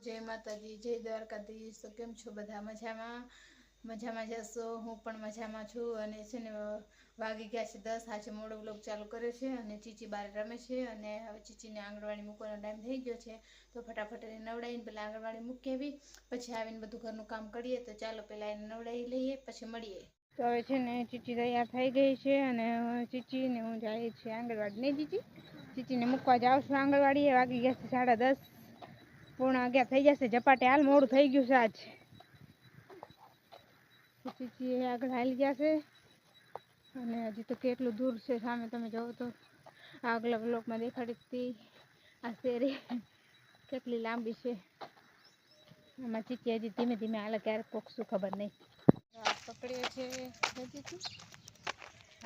जय माताजी जय द्वारकाधीश। तो केम छो बधा मजामां जशो। हूँ पण मजामां छुं। अने छे ने वागी गया छे 10। आज मोड़ो व्लॉग चालू करे छे अने चीची बार रमे छे अने हवे चीचीने आंगणवाड़ी मूकવાનો टाइम थई गयो छे तो फटाफट एने नवडावीने पेला आंगणवाड़ी मूकी आवी पछी आवीने बधुं घरनुं काम करीए। तो चालो पेला एने नवडावी लईए पछी मळीए। तो हवे छे ने चीची तैयार थई गई छे अने चीची ने हूँ जाईए छे आंगणवाड़ी। ने चीची चीचीने मूकवा जाव छुं आंगणवाड़ी। वागी गया छे 10:30 पूर्णा 11 થઈ જશે। ઝપાટે હાલ મોડું થઈ ગયું છે આજ। ચીચી આગળ હાલી ગયા છે અને હજી તો કેટલું દૂર છે સામે તમે જોવો તો આગલા બ્લોકમાં દેખાડી હતી આ શેરી કેટલી લાંબી છે। આમાં ચીચી હજી ધીમે ધીમે હાલે ક્યારે પોકશું ખબર નહીં। હાથ પકડ્યો છે ચીચી।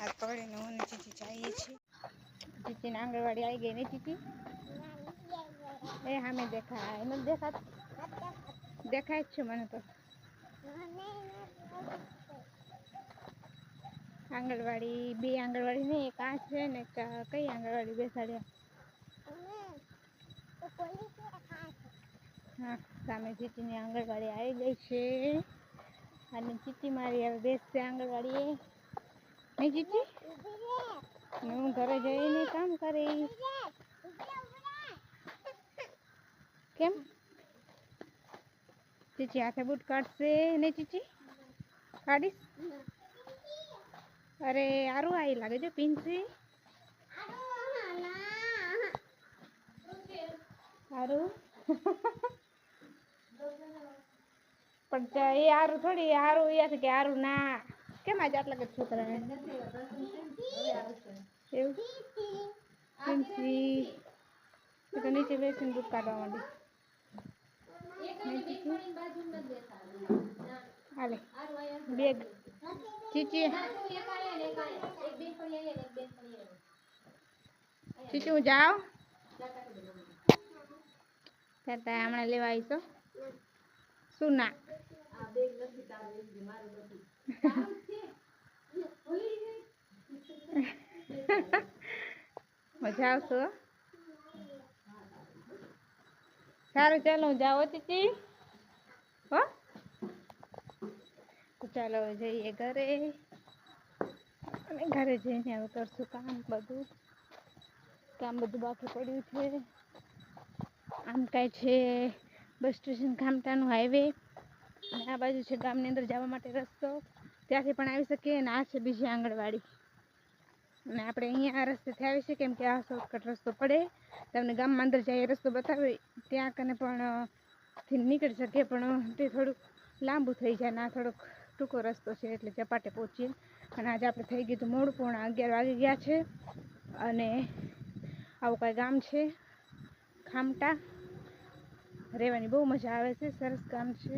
હાથ પકડીને હું ને ચીચી જઈએ છીએ। ચીચીને આંગણવાડી આવી ગઈ ને ચીચી। ए हमें देखा है न देखा देखा मैंने तो आंगणवाड़ी बे आंगणवाड़ी नहीं एक आ है ने कई आंगणवाड़ी बेसाड्या। हाँ सामे चीची आंगणवाड़ी आई गई है अने चीची मारी हवे बेसशे आंगणवाड़ी नहीं चीची हूँ घरे जईने काम करी केम चीची हाथे बूट काटशे नहीं चीची काढीश। अरे आरू आई लागे जो पिंसी आरू पण ये आरू थोड़ी आरू या के आरू ना केम आज आटला के छोकरा पिंसी तो नीचे बेसीने बूट काढवा मांडी। हाले बेग चीची चीची हूँ जाओ कहता है हमने लेवा आई तो सुना मजा आवशो। सारू चलो जाओ चीची हो तो चलो जाइए घरे घरे जईने हवे करशुं काम बधुं बाकी पड्युं छे। आम कांई छे बस स्टेशन खामटानुं हाईवे अने आ बाजु छे गामनी अंदर जवा माटे रस्तो त्यांथी पण आवी शकीए अने आ छे बीजी आंगणवाड़ी अने आपणे अहींया आ रस्तेथी आवी शकीए केम के आ शॉर्टकट रस्तो पड़े तमने गाममां अंदर जाए रस्तो बतावे त्यां कने पण थी नीकળી शकीए पण ते थोडुं लांबू थई जाय ना थोड़ोक टूंको रस्तो छे एटले झपाटे पहोंचीए। अने आज आपणे थई गयुं मोडुं पूर्ण 11 वागी गया छे अने आवुं कांई गाम छे खामटा રહેવાની બહુ મજા આવે છે। સરસ ગામ છે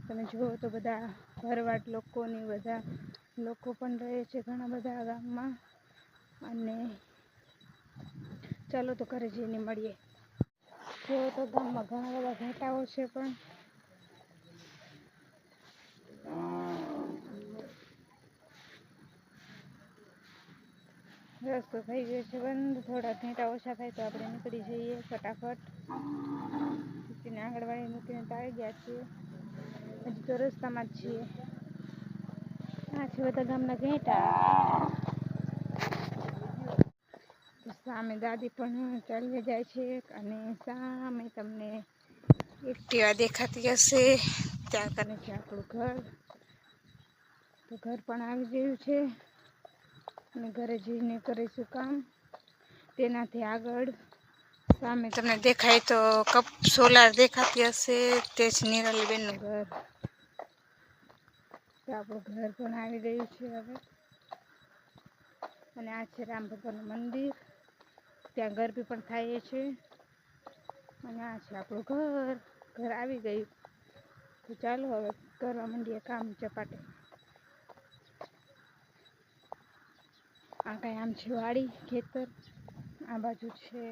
તમે જુઓ તો બધા ભરવાડ લોકોની બધા લોકો પણ રહે છે ઘણા બધા ગામમાં અને ચાલો તો ઘરે જઈને મળીએ। જુઓ તો ગામમાં ઘણા બધા ઘેટાઓ છે પણ રસ્તો થઈ ગયો છે બંધ। થોડા ઘેટા ઓછા થાય તો આપણે નીકળી જઈએ ફટાફટ। ચીચીને આંગણવાડી મૂકીને તો આવી ગયા છીએ હજી તો રસ્તામાં જ છીએ। આ છે બધા ગામના ઘેટા તો સામે દાદી પણ ચાલી જાય છે અને સામે તમને एक्टिवा देखाती हशे त्यां कने छे आपणुं घर। तो घर पण आवी गयुं छे अने घरे जईने करीशुं काम। तेनाथी आगळ सामे तमने देखाय तो कप सोलार देखाती हशे ते ज निरालीबेननुं घर। तो आपणुं घर पण आवी गयुं छे हवे अने आ छे राम भगवाननुं मंदिर त्यां गरबी पण थाय छे अने आ छे आपणुं घर। घर आवी गयुं तो चालो हवे करवा मांडीए काम चपाटे। आ कांई आम छे वाड़ी खेतर आ बाजू छे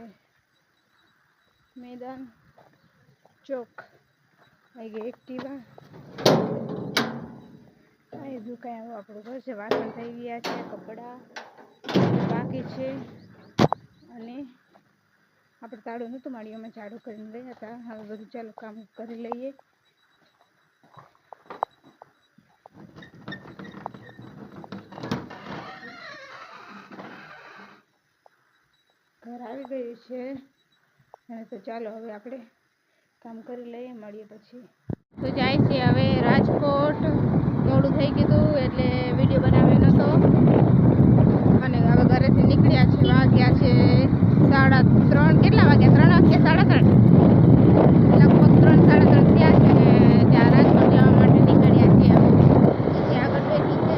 मैदान चौक आई गई एक्टिवा आई गयुं कांई आવું આપણું ઘર છે। વાસણ થઈ ગયા છે કપડાં બાકી છે અને આપણે તાળું નહોતું માળ્યું, અમે ઝાડુ કરીને રહ્યા હતા. હવે બધું ચાલો કામ કરી લઈએ. ઘર આવી ગયું છે અને તો ચાલો હવે આપણે કામ કરી લઈએ, મળીએ પછી. તો જાય છે હવે રાજકોટ. મોડું થઈ ગયું એટલે વિડીયો બનાવ્યો નહોતો અને હવે ઘરેથી નીકળ્યા છે. વાગ્યા છે 3:30. કેટલા વાગ્યા? 3 કે 3:30? લગભગ 3-3:30 થયા છે ને ત્યાં રાજકોટ જવા માટે નીકળ્યા છીએ. ત્યાં આગળ બેઠી છે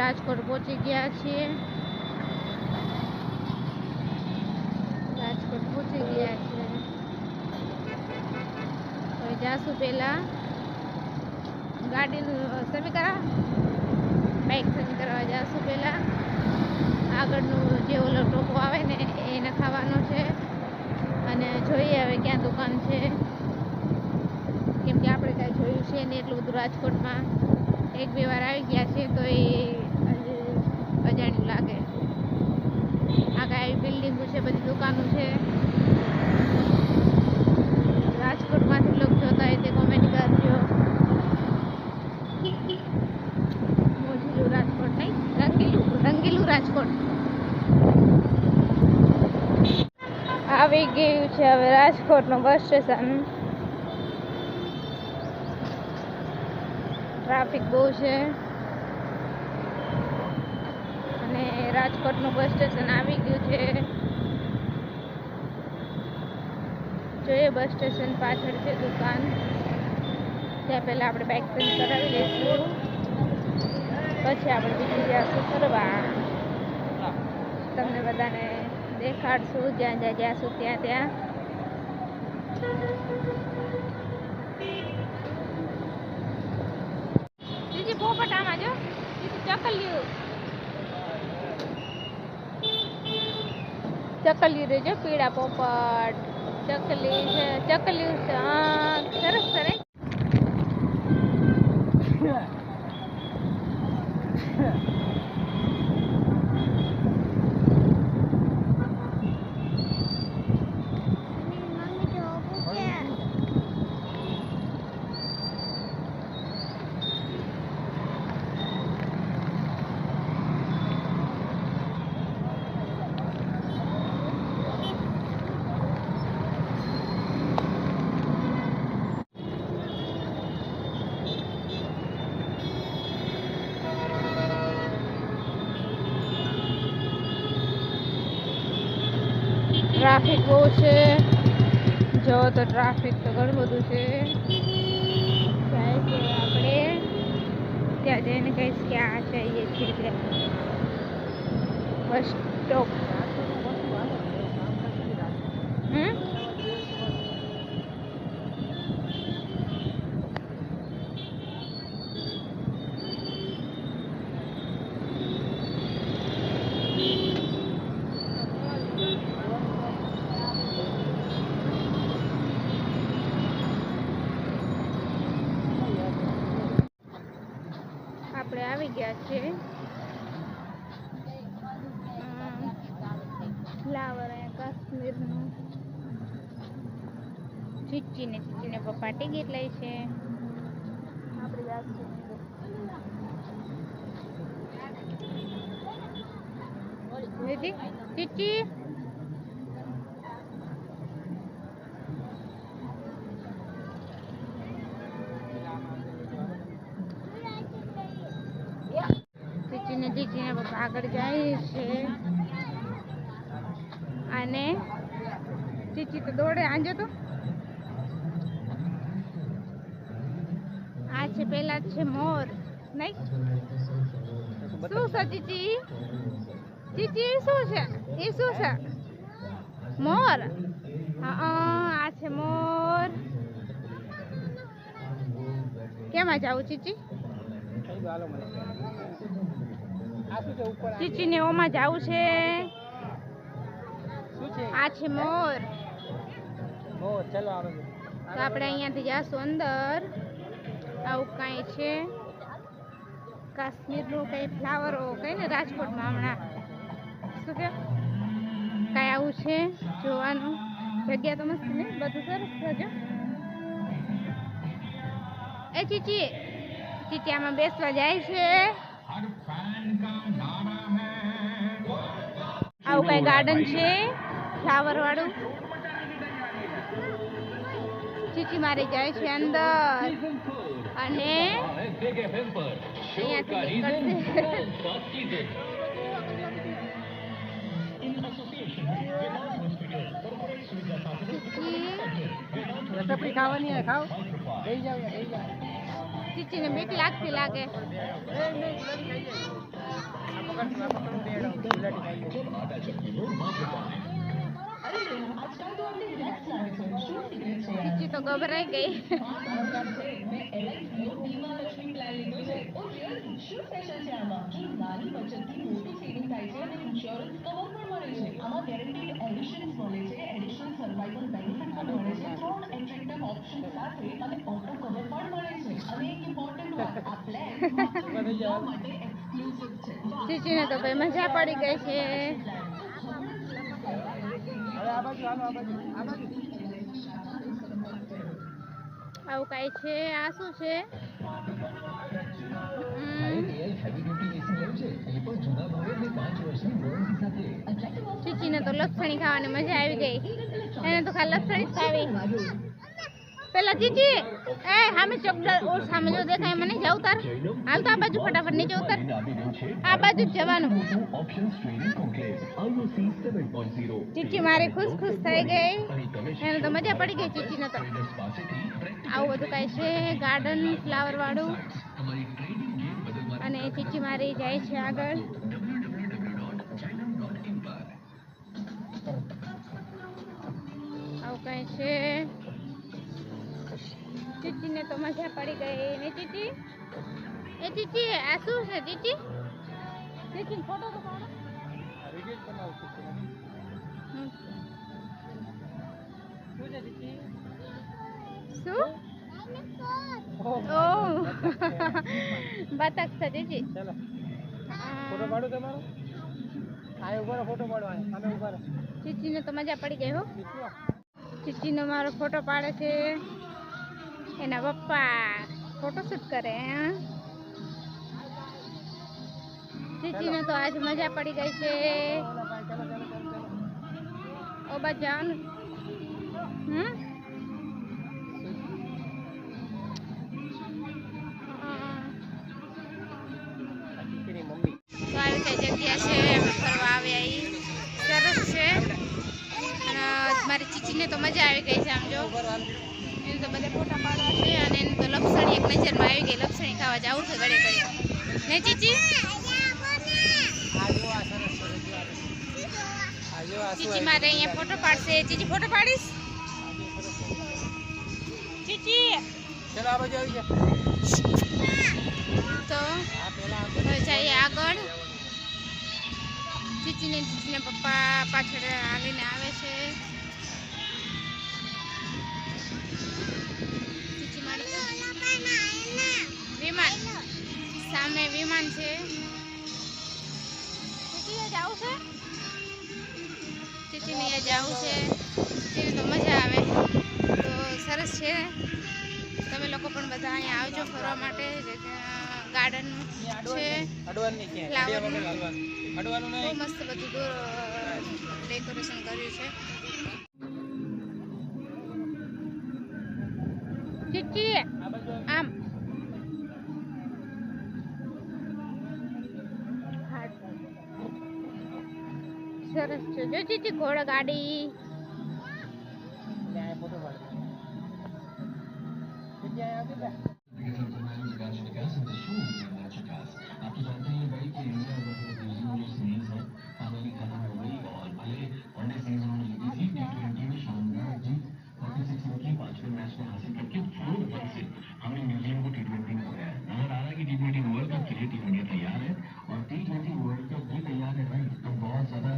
રાજકોટ પહોંચી ગયા છીએ. રાજકોટ પહોંચી ગયા છે. હવે જાશું પેલા ગાડીનું સમી કરા, બાઇક સમી કરવા જાશું. પેલા આગળનું જે ઓલો ટોપો આવે ને એ નખાવાનો છે અને જોઈએ હવે ક્યાં દુકાન છે, કેમ કે આપણે કાંઈ જોયું છે ને એટલું બધું રાજકોટમાં. 1-2 વાર આવી ગયા છે તો એ અજાણ્યું લાગે. આ કાંઈ બિલ્ડિંગો છે, બધી દુકાનો છે. રાજકોટમાંથી લોકો જોતા હોય તે કોમેન્ટ કરજો. મોજીલું રાજકોટ નહીં, રંગીલું રાજકોટ. આવી ગયું છે હવે રાજકોટનું બસ સ્ટેશન. ટ્રાફિક બહુ છે અને રાજકોટનું બસ સ્ટેશન આવી ગયું છે. જોઈએ બસ સ્ટેશન પાછળ છે દુકાન, ત્યાં પહેલાં આપણે બાઇક ચેન્જ કરાવી લઈશું, પછી આપણે બીજી જઈશું ફરવા. તમને બધાને દેખાડશું જ્યાં જ્યાં જઈશું ત્યાં ત્યાં. બીજી પોપટ આમાં જો, ચકલિયું રેજો, પીળા પોપટ. ચકલી છે, ચકલિયું છે. હા સરસ સરસ. ટ્રાફિક બહુ છે, જો તો ટ્રાફિક તો ઘણું બધું છે. જાય છે આપણે ત્યાં જઈને કહીશ કે આ જઈએ છીએ બસ સ્ટોપ. આપણે આવી ગયા છે ફ્લાવર કાશ્મીરનું. ચીચીને પપ્પા ટિકિટ લે છે. આપણે ચીચી જીજીને પપ્પા આગળ જાય છે અને ચીચી તો દોડે આંજો તો આ છે પેલા છે મોર નહીં શું છે ચીચી ચીચી શું છે એ શું છે મોર આ છે મોર કેમાં જાવું ચીચી ચીચી ને ઓમાં જાવું છે આ છે મોર ચલો તો આપણે અહીંયાથી જાશું અંદર આવું કાંઈ છે કાશ્મીરનું કંઈ ફ્લાવરો કંઈ ને રાજકોટમાં હમણાં શું કે કાંઈ આવું છે જોવાનું જગ્યા તો મસ્ત ને બધું સરસ છે એ ચીચી ચીચી આમાં બેસવા જાય છે આવું કઈ ગાર્ડન છે ફ્લાવર વાળું ચીચી મારી જાય છે અંદર અને અહીંયાથી નીકળશે ખાવાની ખાવ લઈ જાવ ચીચી ને બીક લાગતી લાગે ચીચી તો ગભરાઈ ગઈ ચીચી ને તો ભાઈ મજા પડી ગઈ છે આવું કઈ છે આ શું છે ચીચી ને તો લપસણી ખાવાની મજા આવી ગઈ એને તો ખાલી લપસણી જ ખાવી પેલા ચીચી એ સામે ચોકડર ઓર સામે જો દેખાય મને જાવ તાર હાલ તો આ બાજુ ફટાફટ નીચે ઉતર આ બાજુ જ જવાનું ચીચી મારી ખુશ ખુશ થઈ ગઈ એને તો મજા પડી ગઈ ચીચી ને તો આવું બધું કઈ છે ગાર્ડન ફ્લાવર વાળું અને ચીચી મારી જાય છે આગળ આવું કઈ છે ચીચી ને તો મજા પડી ગઈ ને ચીચી એ ચીચી આ શું છે ચીચી ચીચી ફોટો તો પાડો શું ઓ બતક છે ચીચી ચલો ફોટો પાડો તમારો આય ઉભો ફોટો પાડવાનો અમે ઉભા રહો ચીચી ને તો મજા પડી ગઈ હો ચીચી નો મારો ફોટો પાડે છે એના પપ્પા ફોટોશૂટ કરે ચીચી ને તો આજ મજા પડી ગઈ છે ઓ બજાન તો આવી કઈ જગ્યા છે ફરવા આવ્યા સરસ છે મારી ચીચીને તો મજા આવી ગઈ છે આમ જો એને તો બધા ફોટા પાડવા છે અને એને તો લપસણી એક નજરમાં આવી ગઈ લપસણી ખાવા જવું છે ઘડે ઘડે ને ચીચી ચીચી મારે અહીંયા ફોટો પાડશે ચીચી ફોટો પાડીશ ચીચી ચલો આ બાજુ આવી જા તો હવે જઈએ આગળ ચીચીને પપ્પા પાછળ આવીને આવે છે ચીચી મારી વિમાન સામે વિમાન છે ચીચી જાવું છે ચીચીને જાવું છે ચીચીને તો મજા આવે તો સરસ છે તમે લોકો પણ બધા અહીંયા આવજો ફરવા માટે ગાર્ડન છે ફ્લાવરનું બહુ મસ્ત બધું ડેકોરેશન કર્યું છે ચીચી આમ સરસ છે. જો ચીચી ઘોડા ગાડી. લે આ ફોટો પાડ. જગ્યાએ આવતી લે. हमने न्यूजीलैंड को टी20 में हराया। नजर आ रहा है कि टी20 वर्ल्ड कप के लिए टीम इंडिया तैयार है और टी20 वर्ल्ड कप भी तैयार है भाई। तो बहुत ज्यादा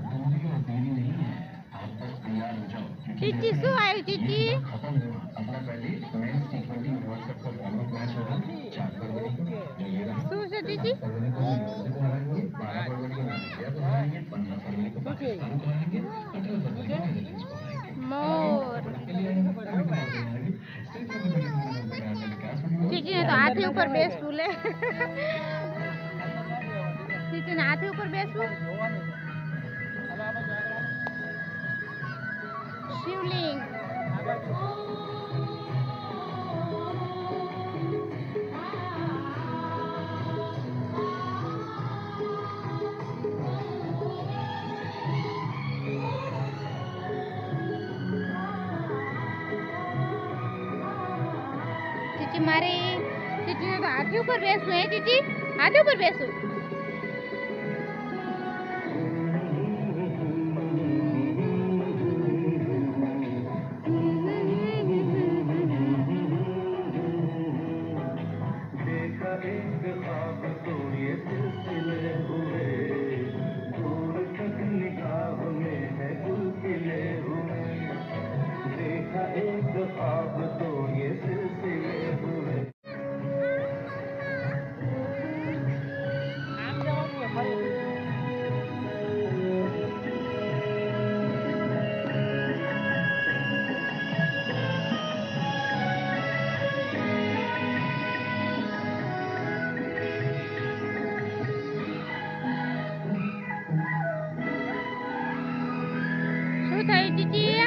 दूरी और देरी नहीं है, आप बस तैयार हो जाओ। ચીચી શું આવ્યું ચીચી? खत्म हुआ अपना पहले मेंस टी20 वर्ल्ड कप का फॉर्मेट मैच होगा 4 फरवरी को। जो ये रहा શું છે ચીચી? 4 फरवरी को न्यूजीलैंड को हराएंगे, 12 फरवरी को नाइजीरिया को हराएंगे, 15 फरवरी को पाकिस्तान को हराएंगे, 18 फरवरी को नेदरलैंड्स को हराएंगे। મોર. ચીચીને તો હાથી ઉપર બેસવું લે. ચીચીને હાથી ઉપર બેસવું. જોવાનું છે. હવે આ બાજુ આગળ. શિવલિંગ. આ બાજુ. ચીચી મારી ચીચીને તો હાથી ઉપર બેસવું હે ચીચી? હાથી ઉપર બેસવું. આમ જવાનું છે ફરી. શું થયું ચીચી?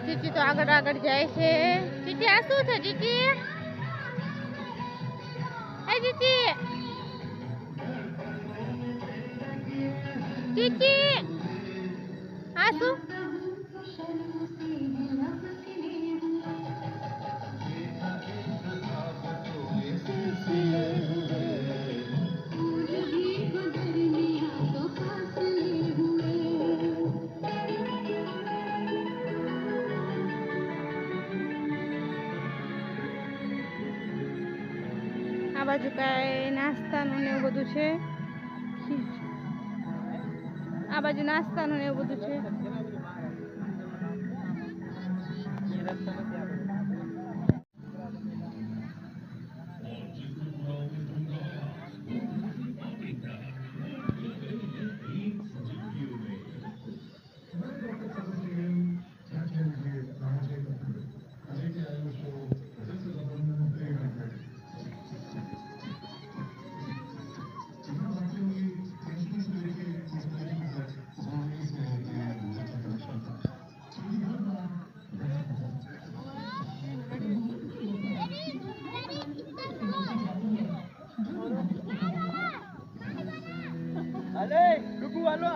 ચીચી તો આગળ આગળ જાય છે. ચીચી આ શું છે ચીચી? એ ચીચી ચીચી આ શું? આ બાજુ કાંઈ નાસ્તાનું ને એવું બધું છે. આ બાજુ નાસ્તાનું ને એવું બધું છે. એ રસ્તો નથી આગળ. અલે ડુગુ હાલો.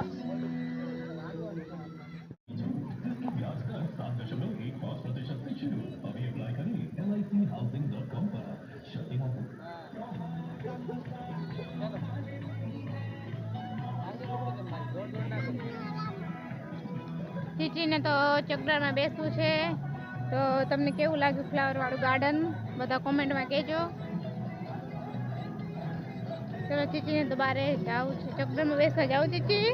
ચીચીને તો ચકડરમાં બેસવું છે. તો તમને કેવું લાગ્યું ફ્લાવર વાળું ગાર્ડન? બધા કોમેન્ટમાં કહેજો. ચલો ચીચીને તો બારે જાવું છે. ચકડરમાં બેસવા જાવ ચીચી?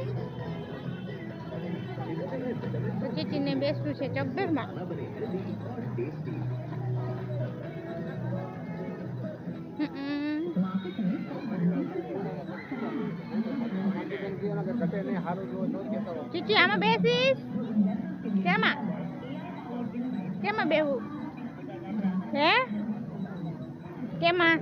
તો ચીચીને બેસવું છે ચકડરમાં. ચીચી આમાં બેસીશ? કેમાં કેમાં બેહું? હે કેમાં?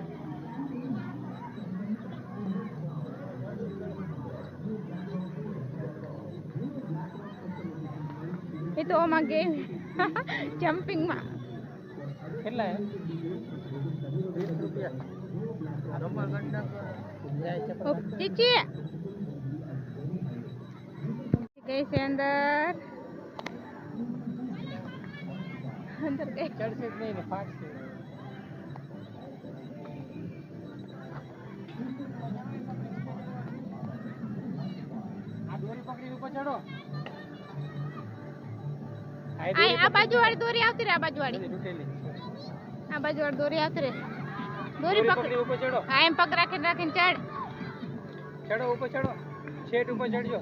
એ તો આમાં ગેમ જમ્પિંગમાં કેટલા હે 20 રૂપિયા આ રમવા ગંડા જાય છે ચીચી ગઈ છે અંદર ગઈ ચડશે જ નહીં ને ફાટશે આ દોરી પકડી ઉપર ચડો આ બાજુ વાળી દોરી આવતી રે આ બાજુ વાળી તૂટેલી આ બાજુ વાળી દોરી આવતી રે દોરી પકડી ઉપર ચડો હા એમ પગ રાખીને ચડ ચડો ઉપર ચડો શેઠ ઉપર ચડજો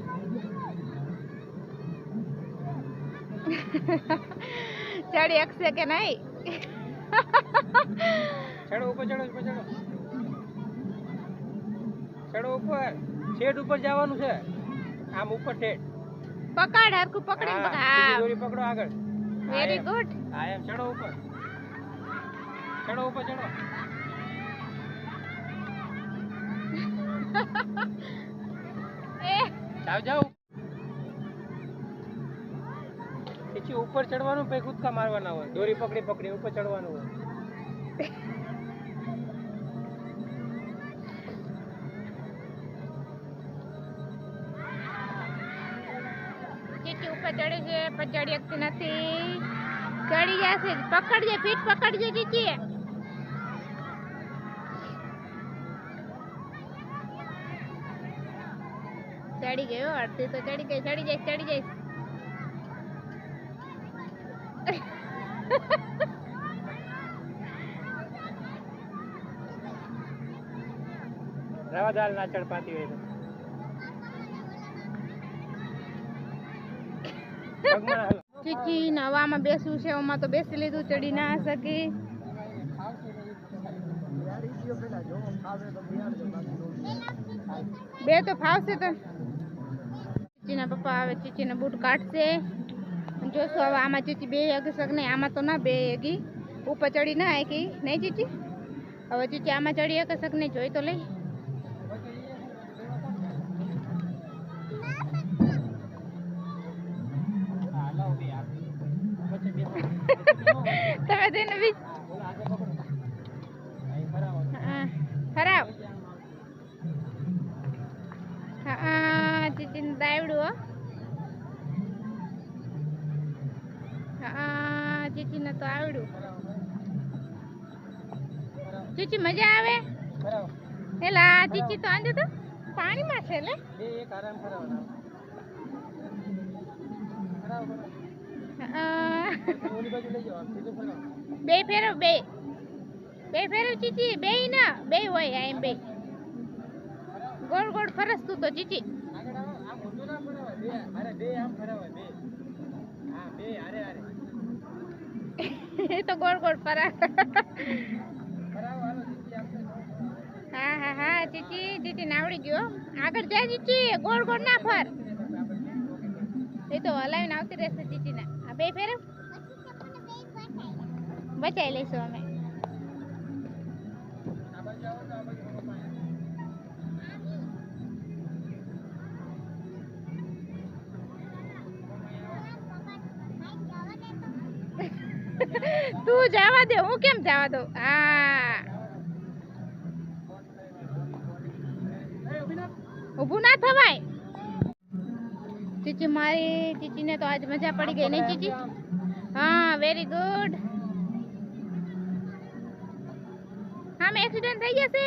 ચડી શકશે કે નહીં ચડો ઉપર ચડો ચડો ઉપર શેઠ ઉપર જવાનું છે આમ ઉપર ઠેઠ પકડ હરખું પકડીને પકડ હા દોરી પકડો આગળ વેરી ગુડ હા એમ ચડો ઉપર ચડો એ જાવ પછી ઉપર ચડવાનું પછી કૂદકા મારવાના હોય દોરી પકડી ઉપર ચડવાનું હોય ચીચી ઉપર ચડે છે પણ ચડી શકતી નથી ચડી જશે પકડજે ફીટ પકડજે ચીચી ચડી ગયો અડધી તો ચડી જઈશ રવા દાલ ના ચડ પાતી હોય તો ચીચી નવામાં બેસવું છે એમાં તો બેસી લીધું ચડી ના શકી બે તો ફાવશે તો ચીચીના પપ્પા આવે ચીચીના બૂટ કાઢશે જોશું હવે આમાં ચીચી બે હગી શક નહીં આમાં તો ના બે હગી ઉપર ચડી ના હકી નહીં ચીચી હવે ચીચી આમાં ચડી હકે શક નહીં જોઈ તો લઈ તમે તેને બી ખરાબ હા ચીચીને દાવડું હા ચીચીને તો આવડ્યું ચીચી મજા આવે એલા ચીચી તો આંધે તો પાણીમાં છે લે એક આરામ કરાવવાનો ઓલી બાજુ લઈ જાવ સીધું ફરાવ બે ફેરો ચીચી બે ના બે હોય એમ બે ગોળ ગોળ ફરસ તું તો ચીચી આગળ આવો આમ ઊંધું ના ફરાવાય બે આમ ફરાવાય બે હા બે અરે એ તો ગોળ ગોળ ફરા ફરાવ હાલો દીદી આપણે હા ચીચી નાવડી ગયો આગળ જા ચીચી ગોળ ગોળ ના ફર એ તો હલાવીને આવતી રહેશે ચીચીને આ બે ફેરો બચાવી લઈશું અમે તું જવા દે હું કેમ જવા દઉં હા ઊભું ના થવાય ચીચી મારી ચીચીને તો આજ મજા પડી ગઈ નહીં ચીચી હા વેરી ગુડ હા મેં એક્સિડન્ટ થઈ જશે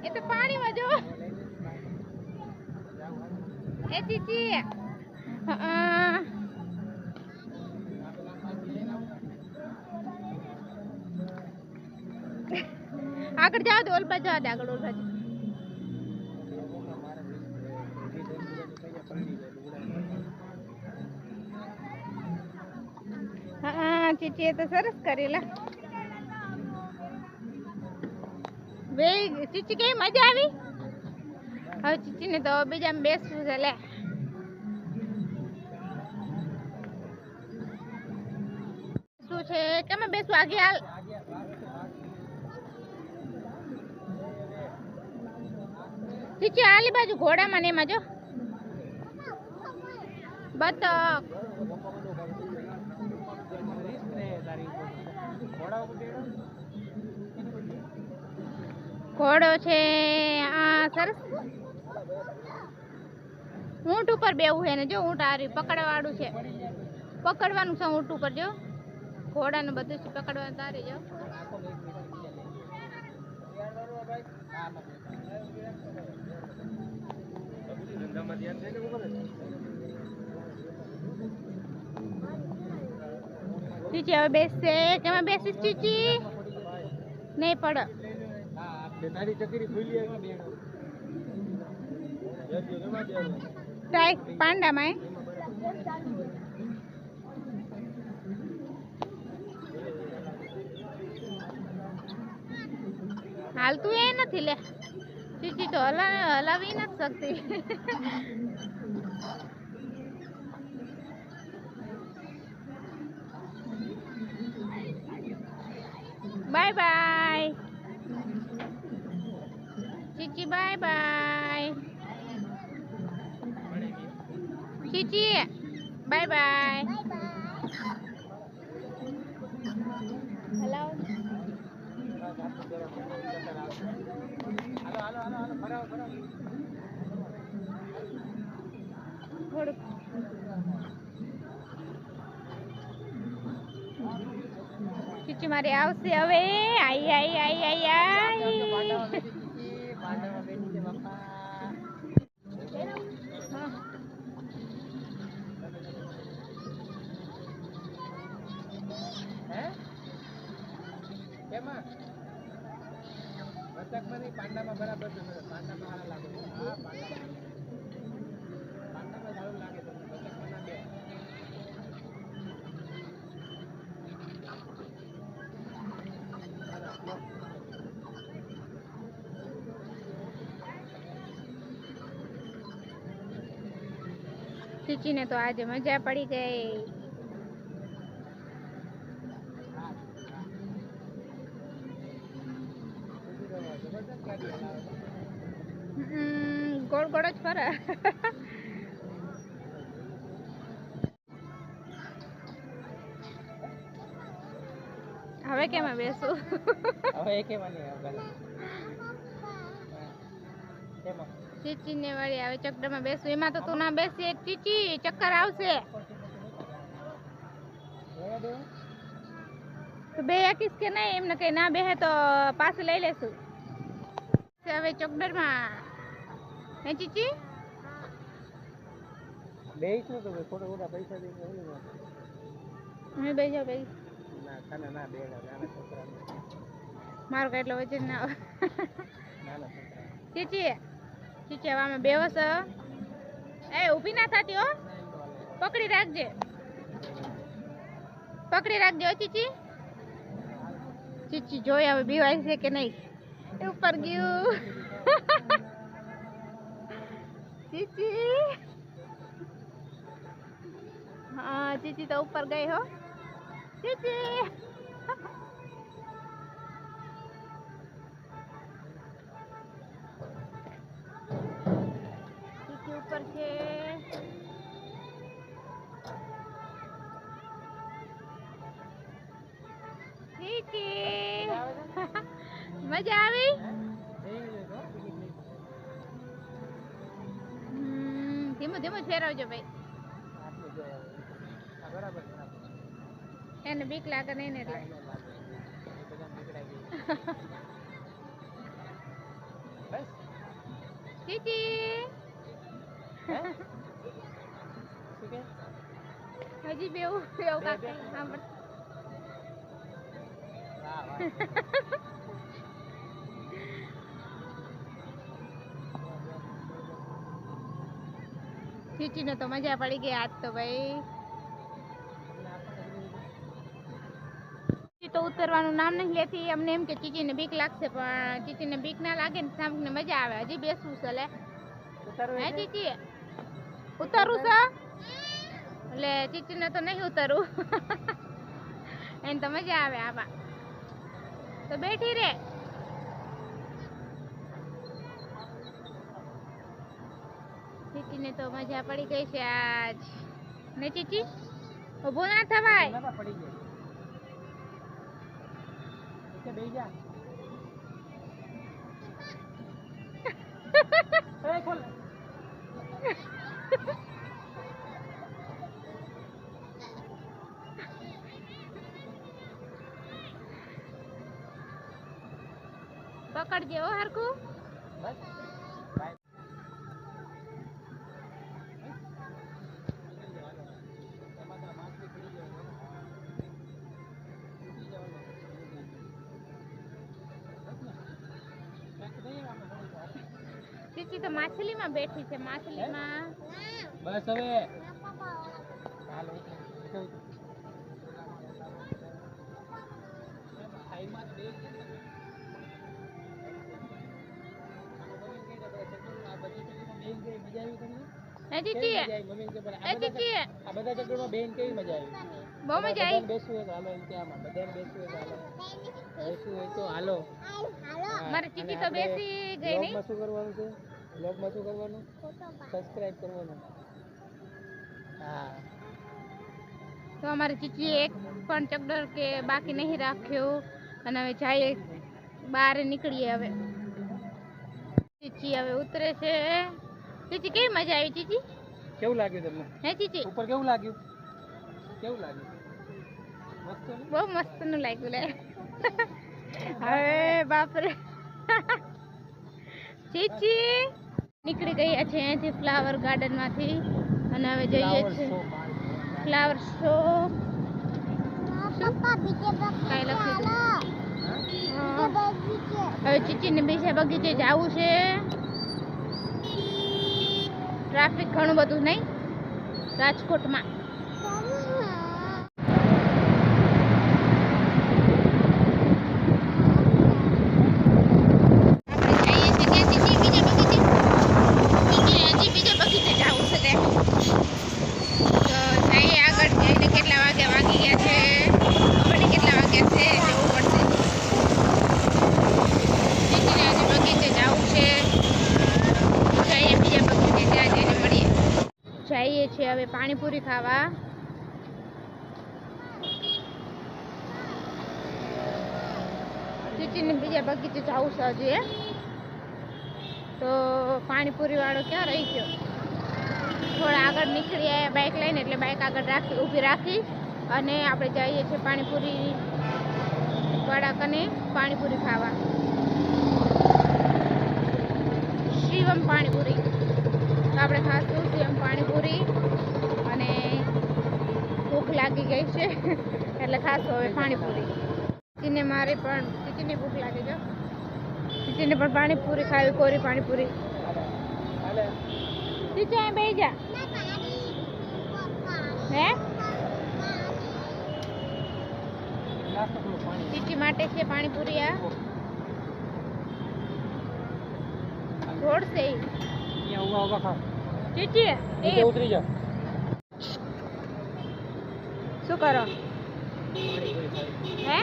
એ તો પાણીમાં જો એ ચીચી આગળ જાવ તો ઓલ બાજુ જવા દે આગળ ઓલ બાજુ હા ચીચી તો સરસ કરેલા બે ચીચી કેવી મજા આવી હવે ચીચીને તો બીજામાં બેસવું છે લે શું છે કેમાં બેસવું આગે હાલ ચીચી આલી બાજુ ઘોડામાં ને એમાં જો બતક રીસ ને તારી ઘોડા ઉપર બેડો ઘોડો છે આ સરસ ઊંટ ઉપર બેવું છે ને જો ઊંટ આ રહ્યું પકડવાળું છે પકડવાનું છે ઊંટ ઉપર જો ઘોડાને બધું છે પકડવાનું તારે જો ચીચી હવે બેસશે કેમાં બેસીશ ચીચી નહીં પડે તારી ચકરી ખુલી આવી બેડો ટ્રાય પાંડામાં હાલતું એ નથી લે ચીચી તો હલાવી નથી શકતી બાય બાય ચીચી બાય બાય ચીચી બાય બાય હલાવ થોડુંક ચીચી મારી આવશે હવે આઈ આઈ આઈ આઈ આઈ પાંડામાં બેઠી છે બાપા હે કેમાં બતકમાં નહીં પાંડામાં બરાબર છે પાંડામાં સારા લાગે છે હા પાંડામાં સારું લાગે છે બતકમાં ના બે ચીચીને તો આજે મજા પડી ગઈ ગોળ ગોળ જ ફરે હવે કેમાં બેસું હવે એ કેમાં નહીં આવે કેમાં ચીચી ને વાળી આવે ચક્કરમાં બેસું એમાં તો તું ના બેસી ચીચી ચક્કર આવશે તો બે એકીસ કે નહીં એમને કઈ ના બેહે તો પાછું લઈ લેશું હવે ચોકડરમાં હે ચીચી બેસ ને તો થોડા થોડા પૈસા દઈને હું બે જાઉં ભાઈ ના તને ના બેડા નાના છોકરાને મારું કેટલો વજન ના આવે નાના છોકરા ચીચી ચીચી હવે અમે બેવસ એ ઊભી ના થતી હો પકડી રાખજે હો ચીચી ચીચી જોઈ હવે બીવાય છે કે નહીં ઉપર ગયું ચીચી હા ચીચી તો ઉપર ગઈ હો ચીચી ચીચી ઉપર છે ચીચી મજા આવી ધીમું ધીમું ફેરવજો ભાઈ બરાબર એને બીક લાગે નહીં ને એટલે ચીચી હજી બેવું કાંઈ સાંભળ ચીચીને તો મજા પડી ગઈ આજ તો ભાઈ તો ઉતરવાનું નામ નહીં લેતી અમને એમ કે ચીચીને બીક લાગશે પણ ચીચીને બીક ના લાગે ને સામને મજા આવે હજી બેસવું છે લે હે ચીચી ઉતરવું છે એટલે ચીચીને તો નહીં ઉતરવું એને તો મજા આવે આમાં તો બેઠી રે ચીચીને તો મજા પડી ગઈ છે આજ ને ચીચી ઊભો ના થવાય. ના પડી ગઈ. કે બેહી જા. એ ખોલ. પકડજે હો હરકું. બસ. બાય. ચીચી તો માછલીમાં બેઠી છે. માછલીમાં બસ હવે. હાલો. એ ચીચી એ ચીચી આ બધા ચક્કરમાં બેન કેવી મજા આવી? બહુ મજા આવી. બેસવું હોય તો હાલો એમ કે આમાં બધાને બેસવું હોય તો હાલો. બેસવું હોય તો હાલો. મારી ચીચી તો બેસી ગઈ નહીં. વ્લોગમાં શું કરવાનું છે? વ્લોગમાં શું કરવાનું? સબસ્ક્રાઇબ કરવાનું. હા. તો અમારી ચીચી એક પણ ચકડર કે બાકી નહીં રાખ્યું અને હવે જઈએ બહાર નીકળીએ. હવે ચીચી હવે ઉતરે છે. ચીચી કેવી મજા આવી ચીચી? કેવું લાગ્યું તમને? હે ચીચી ઉપર કેવું લાગ્યું? કેવું લાગ્યું? મસ્ત ને? બહુ મસ્ત નું લાગ્યું લે. હવે બાપરે ચીચી નીકળી ગયા છે અહીંથી ફ્લાવર ગાર્ડન માંથી અને હવે જઈએ છે ફ્લાવર શો. કાંઈ લખ્યું હતું. હવે ચીચીને બીજા બગીચે જવું છે. ટ્રાફિક ઘણું બધું નહીં રાજકોટમાં. જઈએ છીએ હવે પાણીપુરી ખાવા. ચીચીને બીજા બગીચે જવું છે હજી. તો પાણીપુરી વાળો ક્યાં રહી ગયો? થોડા આગળ નીકળી આવ્યા બાઇક લઈને, એટલે બાઇક આગળ ઊભી રાખી અને આપણે જઈએ છીએ પાણીપુરી વાળા કને પાણીપુરી ખાવા. શિવમ પાણીપુરી આપણે ખાશું. શિવમ પાણીપુરી અને ભૂખ લાગી ગઈ છે એટલે ખાશું હવે પાણીપુરી. ચીચીને મારે પણ ચીચીને ભૂખ લાગી છે. ચીચીને પણ પાણીપુરી ખાવી, કોરી પાણીપુરી. ચીચી અહીં બેસી જા. હે ચીચી માટે છે પાણીપુરી. આ રોડ છે ચીચી. એ ઉતરી જા. શું કરો? હે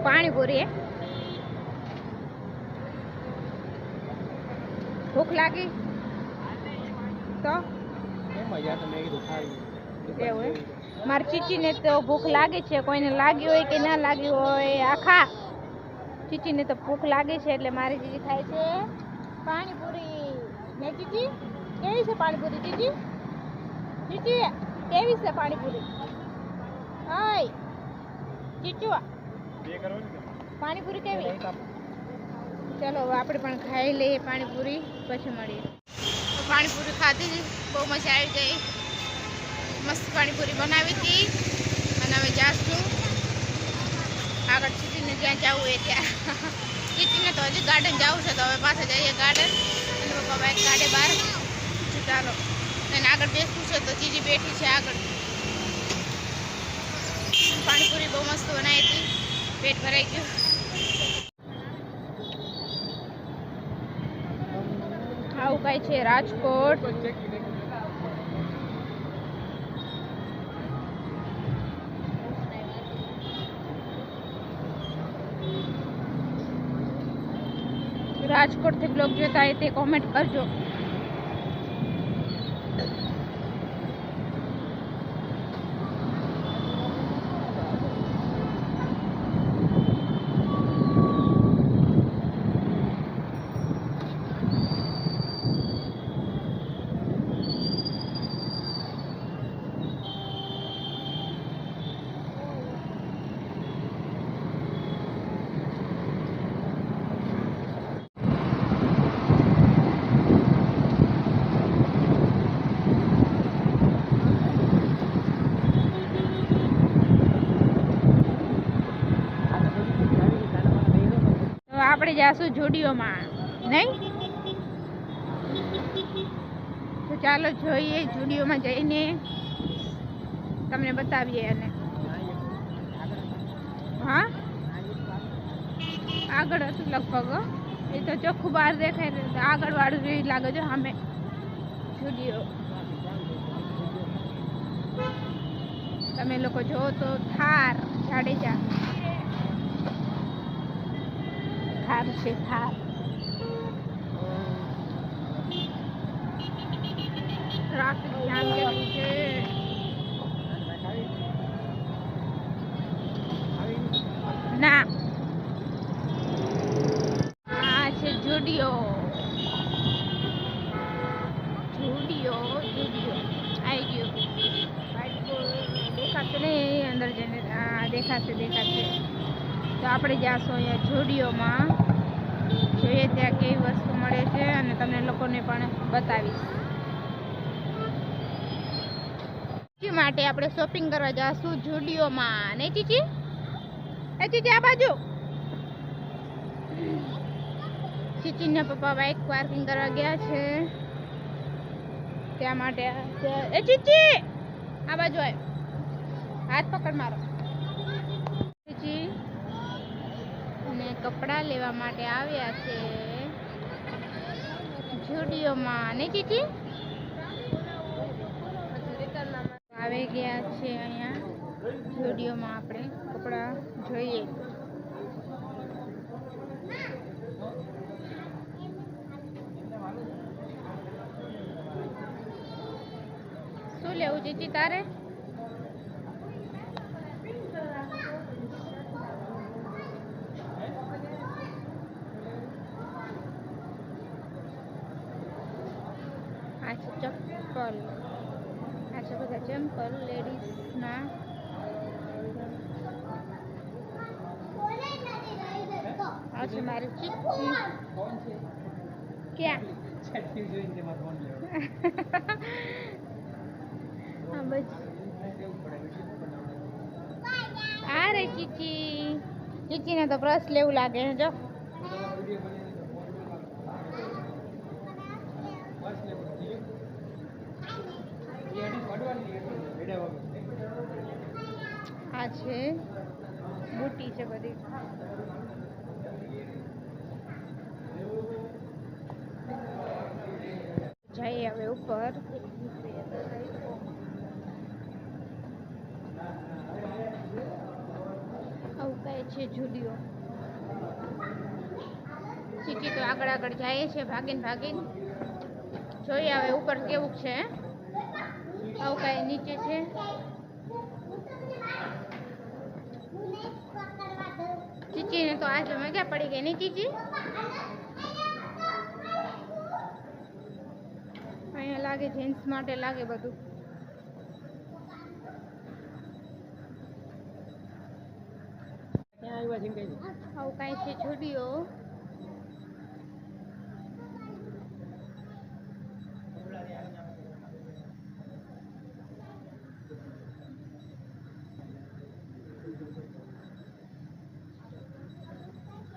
પાણીપુરી? ભૂખ લાગી તો એવું મારી ચીચીને તો ભૂખ લાગી છે. કોઈને લાગી હોય કે ના લાગી હોય આ ખા. ચીચીને તો ભૂખ લાગી છે એટલે મારી ચીચી ખાય છે પાણીપુરી. ને ચીચી કેવી છે પાણીપુરી? ચીચી ચીચી કેવી છે પાણીપુરી? હાય ચીચુઆ પાણીપુરી કેવી? ચલો હવે આપણે પણ ખાઈ લઈએ પાણીપુરી, પછી મળીએ. તો પાણીપુરી ખાધી, બહુ મજા આવી ગઈ. મસ્ત પાણીપુરી બનાવી હતી અને હવે જાશું આગળ. ચીચીને જ્યાં જવું હોય ત્યાં. ચીચીને તો હજી ગાર્ડન જવું છે તો હવે પાછા જઈએ ગાર્ડન. અને પપ્પા બાઈક કાઢે બહાર. ચાલો એને આગળ બેસવું છે તો ચીચી બેઠી છે આગળ. પાણીપુરી બહુ મસ્ત બનાવી હતી, પેટ ભરાઈ ગયું. આવું કાંઈ છે રાજકોટ. રાજકોટથી બ્લોગ જોતા હોય તે કોમેન્ટ કરજો. આપણે જાશું જુડિયોમાં, નહીં? તો ચાલો જોઈએ, જુડિયોમાં જઈને તમને બતાવીએ. અને હા, આગળ હતું લગભગ. એ તો ચોખ્ખું બહાર દેખાય, આગળ વાળું જેવી લાગે છે સામે જુડિયો. તમે લોકો જો તો થાર જાડેજા થાર છે, થાર. ટ્રાફિક જામ કેટલું છે. ના, આ છે જુડિયો. જુડિયો જુડિયો આવી ગયો. વ્હાઈટ બોર્ડ દેખાશે ને અંદર જઈને? હા, દેખાશે દેખાશે. તો આપણે જાશું અહીંયા જુડિયોમાં, જોઈએ ત્યાં કેવી વસ્તુ મળે છે અને તમને લોકોને પણ બતાવીશ. ચીચી માટે આપણે શોપિંગ કરવા જાશું જુડિયોમાં, નહીં ચીચી? એ ચીચી આ બાજુ. ચીચીના પપ્પા બાઇક પાર્કિંગ કરવા ગયા છે ત્યાં માટે. એ ચીચી આ બાજુ આવ, હાથ પકડ મારો. ચીચી ને કપડાં લેવા માટે આવ્યા છે જુડિયોમાં, નહીં ચીચી? આવી ગયા છે અહીંયા જુડિયોમાં. આપણે કપડાં જોઈએ. શું લેવું ચીચી તારે? આ છે ચપ્પલ, આ છે બધા ચંપલ લેડીઝના. આ છે મારી ચીચી. ક્યાં? હા બસ. આ રે ચીચી. ચીચીને તો બ્રશ લેવું લાગે છે જો. આ છે બુટી છે બધી. જઈએ હવે ઉપર. આવું કહે છે જુડિયો. ચીચી તો આગળ આગળ જાય છે ભાગીને ભાગીને. જોઈએ હવે ઉપર કેવું છે. આવું કાંઈ નીચે છે. ચીચીને તો આજે મજા પડી ગઈ નહીં ચીચી? અહીંયા લાગે જેન્ટ્સ માટે લાગે બધું. આવું કાંઈ છે જુડિયો.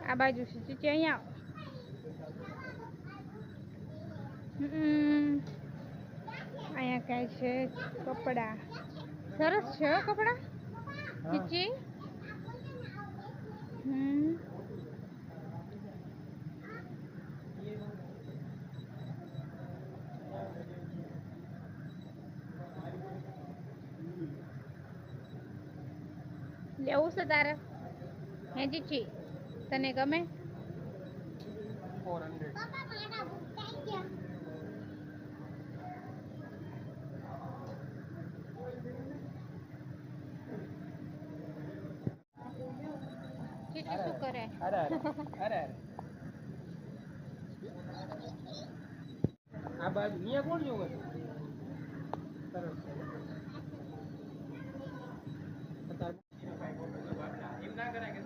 આ બાજુ છે ચીચી, અહીંયા અહીંયા કાંઈ છે કપડા. સરસ છે કપડા ચીચી. લેવું છે તારે? હે ચીચી તને ગમે? ચીચી શું કરે? અરે અરે આ બાજુ અહીંયા કોણ જોવે? સરસ. એમ ના કરાય કે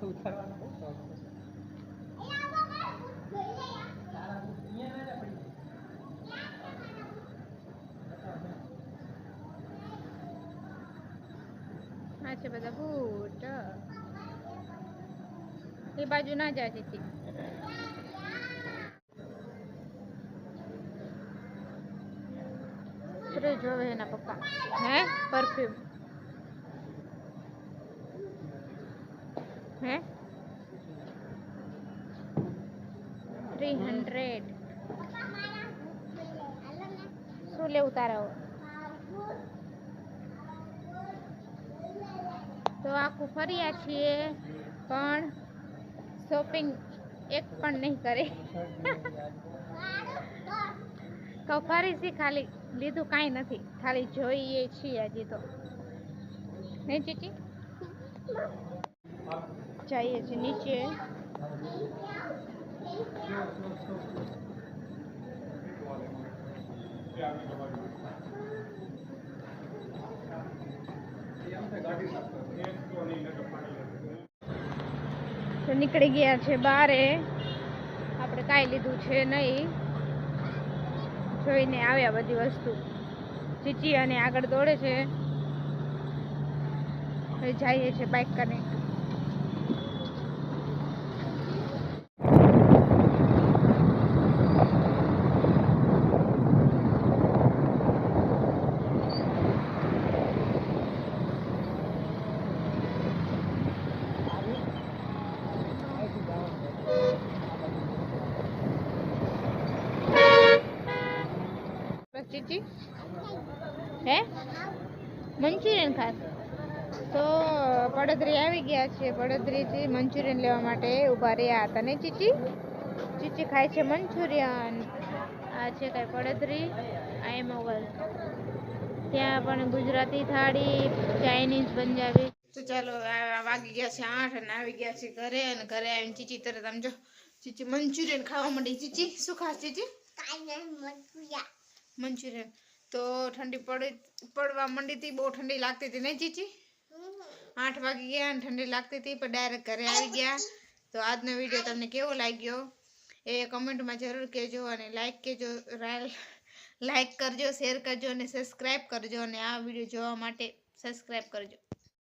ઉતારવાનો બહુ શોખ છે. બધા બૂટ એ બાજુ ના જા જીતી જોવે એના પપ્પા હે પરફ્યુમ હે 300 શું લેવું તારા તો આખું ફર્યા છીએ પણ શોપિંગ એક પણ નહીં કરે તો ફરીથી ખાલી લીધું કાંઈ નથી ખાલી જોઈએ છીએ હજી તો નહીં ચીચી જઈએ છીએ નીચે તો નીકળી ગયા છે બારે આપણે કાંઈ લીધું છે નહીં જોઈને આવ્યા બધી વસ્તુ ચીચી અને આગળ દોડે છે હવે જઈએ છે બાઇક કરીને ચીચી હે મંચુરિયન ખાસ તો પડદરી આવી ગયા છે પડદરીથી મંચુરિયન લેવા માટે ઊભા રહ્યા હતા ને ચીચી ચીચી ખાય છે મંચુરિયન આ છે કઈ પડદરી આ મોગલ ત્યાં પણ ગુજરાતી થાળી ચાઇનીઝ પંજાબી તો ચાલો વાગી ગયા છે 8 અને આવી ગયા છે ઘરે અને ઘરે આવીને ચીચી તરત આમ જો ચીચી મંચુરિયન ખાવા માંડી ચીચી શું ખાસ ચીચી મંચુરિયન તો ઠંડી પડવા માંડી હતી બહુ ઠંડી લાગતી હતી નહીં ચીચી 8 વાગી ગયા અને ઠંડી લાગતી હતી પણ ડાયરેક્ટ ઘરે આવી ગયા તો આજનો વિડીયો તમને કેવો લાગ્યો એ કમેન્ટમાં જરૂર કહેજો અને લાઈક કરજો શેર કરજો અને સબસ્ક્રાઈબ કરજો અને આ વિડીયો જોવા માટે સબસ્ક્રાઈબ કરજો